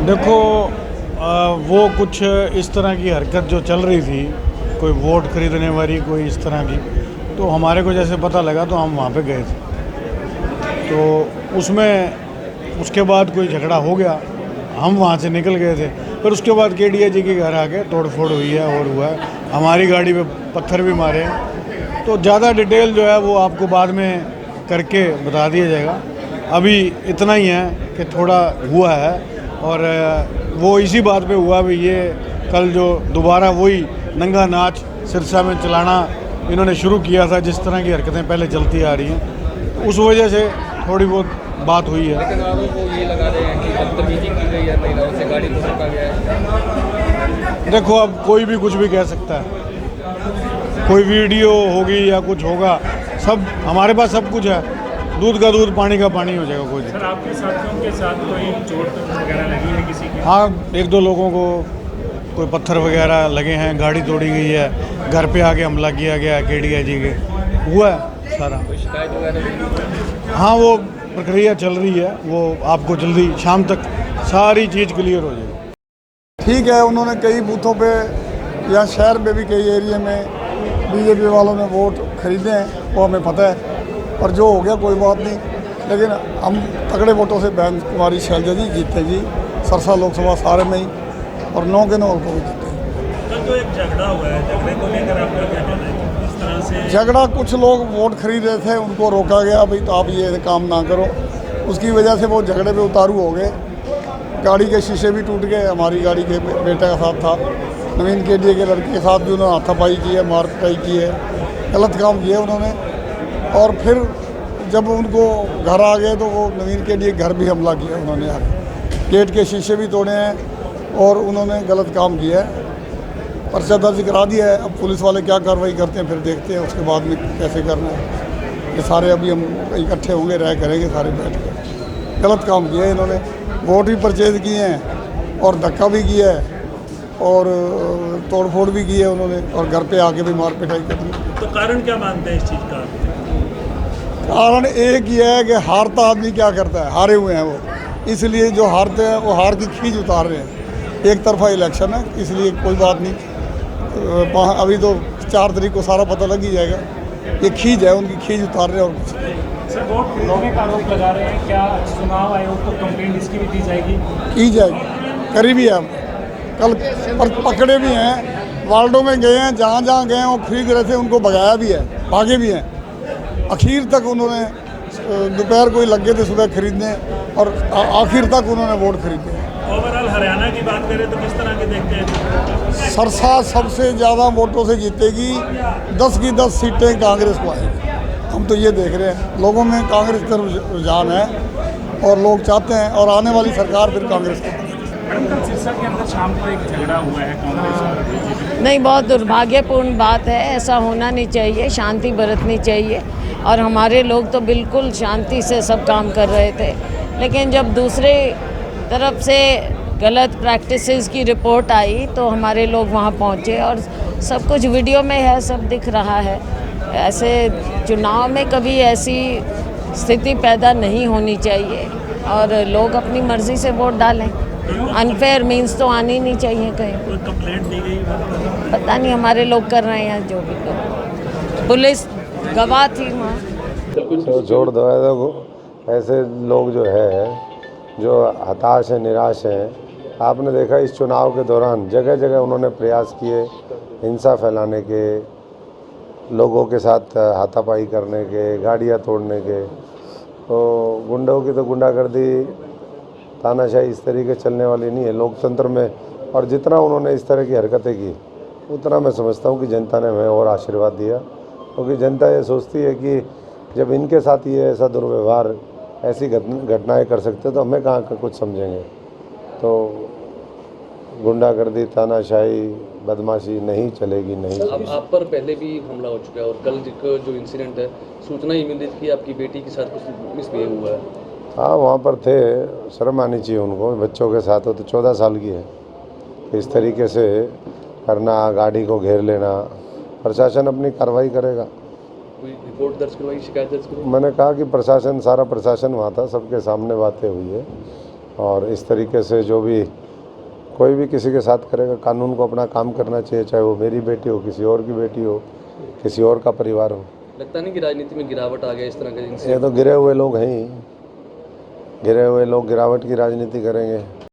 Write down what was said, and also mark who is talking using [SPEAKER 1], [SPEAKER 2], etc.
[SPEAKER 1] देखो वो कुछ इस तरह की हरकत जो चल रही थी, कोई वोट खरीदने वाली, कोई इस तरह की, तो हमारे को जैसे पता लगा तो हम वहाँ पे गए थे। तो उसमें उसके बाद कोई झगड़ा हो गया, हम वहाँ से निकल गए थे। फिर उसके बाद केडिया जी के घर आके तोड़ फोड़ हुई है और हुआ है, हमारी गाड़ी पे पत्थर भी मारे हैं। तो ज़्यादा डिटेल जो है वो आपको बाद में करके बता दिया जाएगा। अभी इतना ही है कि थोड़ा हुआ है, और वो इसी बात पे हुआ भी, ये कल जो दोबारा वही नंगा नाच सिरसा में चलाना इन्होंने शुरू किया था, जिस तरह की हरकतें पहले चलती आ रही हैं, तो उस वजह से थोड़ी बहुत बात हुई है।
[SPEAKER 2] लेकिन आरोप वो ये लगा रहे हैं कि बदतमीजी की गई है, महिलाओं से गाड़ी को रोका गया है।
[SPEAKER 1] देखो अब कोई भी कुछ भी कह सकता है, कोई वीडियो होगी या कुछ होगा, सब हमारे पास सब कुछ है, दूध का दूध पानी का पानी हो जाएगा। कोई
[SPEAKER 3] सर, आपके साथियों के साथ कोई चोट वगैरह लगी है किसी की?
[SPEAKER 1] हाँ, एक दो लोगों को कोई पत्थर वगैरह लगे हैं, गाड़ी तोड़ी गई है, घर पे आके हमला किया गया है केडिया जी के, हुआ है सारा।
[SPEAKER 2] कोई शिकायत वगैरह?
[SPEAKER 1] हाँ, वो प्रक्रिया चल रही है, वो आपको जल्दी शाम तक सारी चीज़ क्लियर हो जाएगी।
[SPEAKER 4] ठीक है, उन्होंने कई बूथों पे या शहर में भी कई एरिया में बीजेपी वालों ने वोट खरीदे हैं, वो हमें पता है, और जो हो गया कोई बात नहीं। लेकिन हम तगड़े वोटों से बहन कुमारी शैलजा जी जीतेगी सरसा लोकसभा सारे में ही, और 9 के 9 को भी जीतेगी।
[SPEAKER 3] कल जो एक झगड़ा हुआ है, झगड़े को लेकर आपका क्या कहना है? इस तरह से
[SPEAKER 4] झगड़ा, कुछ लोग वोट खरीद रहे थे, उनको रोका गया, भाई तो आप ये काम ना करो, उसकी वजह से वो झगड़े पे उतारू हो गए। गाड़ी के शीशे भी टूट गए। हमारी गाड़ी के बेटे का साथ था, नवीन केडिया के लड़के के साथ भी उन्होंने हाथापाई की है, मार पिटाई की है, गलत काम किए उन्होंने। और फिर जब उनको घर आ गए तो वो नवीन केडिया घर भी हमला किया उन्होंने, गेट के शीशे भी तोड़े हैं और उन्होंने गलत काम किया है। पर्चा दर्ज करा दिया है, अब पुलिस वाले क्या कार्रवाई करते हैं फिर देखते हैं, उसके बाद में कैसे करना है। ये सारे अभी हम इकट्ठे होंगे, राय करेंगे सारे बैठ कर। गलत काम किया है इन्होंने, वोट भी परचेज किए हैं और धक्का भी किया है और तोड़फोड़ भी की है उन्होंने, और घर पे आके भी मार पिटाई कर दी।
[SPEAKER 3] तो कारण क्या मानते हैं इस चीज़ का?
[SPEAKER 4] कारण एक ही है कि हारता आदमी क्या करता है, हारे हुए हैं वो, इसलिए जो हारते हैं वो हार की खींच उतार रहे हैं। एक तरफा इलेक्शन है, इसलिए कोई बात नहीं, अभी तो 4 तारीख को सारा पता लग ही जाएगा। ये खींच है, उनकी खींच उतार रहे हैं और कुछ नहीं।
[SPEAKER 3] सर, वोट रोकने का आरोप लगा रहे हैं, क्या चुनाव आयोग को कंप्लेंट इसकी भी दी जाएगी?
[SPEAKER 4] की जाएगी, करी भी है हमने, कल पकड़े भी हैं, वार्डों में गए हैं, जहाँ जहाँ गए हैं वो खरीद रहे थे, उनको भगाया भी है, भागे भी हैं। आखिर तक उन्होंने, दोपहर को ही लग गए थे सुबह खरीदने, और आखिर तक उन्होंने वोट खरीदे।
[SPEAKER 3] ओवरऑल हरियाणा की बात करें तो किस तरह की देखते हैं?
[SPEAKER 4] सरसा सबसे ज़्यादा वोटों से जीतेगी, 10 की 10 सीटें कांग्रेस को आएगी। हम तो ये देख रहे हैं, लोगों में कांग्रेस की तरफ रुझान है और लोग चाहते हैं, और आने वाली सरकार फिर कांग्रेस को।
[SPEAKER 3] मैडम, कल सिरसा के अंदर शाम को एक झगड़ा हुआ है कांग्रेस और बीजेपी।
[SPEAKER 5] नहीं, बहुत दुर्भाग्यपूर्ण बात है, ऐसा होना नहीं चाहिए, शांति बरतनी चाहिए। और हमारे लोग तो बिल्कुल शांति से सब काम कर रहे थे, लेकिन जब दूसरे तरफ से गलत प्रैक्टिसेस की रिपोर्ट आई तो हमारे लोग वहाँ पहुँचे, और सब कुछ वीडियो में है, सब दिख रहा है। ऐसे चुनाव में कभी ऐसी स्थिति पैदा नहीं होनी चाहिए, और लोग अपनी मर्ज़ी से वोट डालें। अनफेयर मीन्स तो आनी नहीं चाहिए कहीं।
[SPEAKER 3] कोई कंप्लेंट दी गई?
[SPEAKER 5] पता नहीं, हमारे लोग कर रहे हैं जो भी लोग, पुलिस गवाह थी वहाँ।
[SPEAKER 6] तो छोड़ दो ऐसे लोग जो है, जो हताश हैं, निराश हैं। आपने देखा इस चुनाव के दौरान जगह जगह उन्होंने प्रयास किए हिंसा फैलाने के, लोगों के साथ हाथापाई करने के, गाड़ियाँ तोड़ने के। तो गुंडों की तो गुंडागर्दी, तानाशाही इस तरीके चलने वाली नहीं है लोकतंत्र में। और जितना उन्होंने इस तरह की हरकतें की, उतना मैं समझता हूँ कि जनता ने हमें और आशीर्वाद दिया, क्योंकि जनता ये सोचती है कि जब इनके साथ ये ऐसा दुर्व्यवहार, ऐसी घटनाएं कर सकते तो हमें कहाँ का कुछ समझेंगे। तो गुंडागर्दी, तानाशाही, बदमाशी नहीं चलेगी, नहीं।
[SPEAKER 2] अब आप पर पहले भी हमला हो चुका है, और कल जो इंसिडेंट है, सूचना ही मिली थी कि आपकी बेटी के साथ कुछ मिसबिहेव हुआ है।
[SPEAKER 6] हाँ, वहाँ पर थे, शर्म आनी चाहिए उनको, बच्चों के साथ हो तो 14 साल की है, इस तरीके से करना, गाड़ी को घेर लेना। प्रशासन अपनी कार्रवाई करेगा।
[SPEAKER 2] कोई रिपोर्ट दर्ज करवाई, शिकायत दर्ज करवाई?
[SPEAKER 6] मैंने कहा कि प्रशासन, सारा प्रशासन वहाँ था, सबके सामने बातें हुई है, और इस तरीके से जो भी कोई भी किसी के साथ करेगा, कानून को अपना काम करना चाहिए, चाहे वो मेरी बेटी हो, किसी और की बेटी हो, किसी और का परिवार हो।
[SPEAKER 2] लगता नहीं कि राजनीति में गिरावट आ गया इस तरह का
[SPEAKER 6] ये
[SPEAKER 2] इंसिडेंट?
[SPEAKER 6] तो गिरे हुए लोग हैं ही, गिरे हुए लोग गिरावट की राजनीति करेंगे।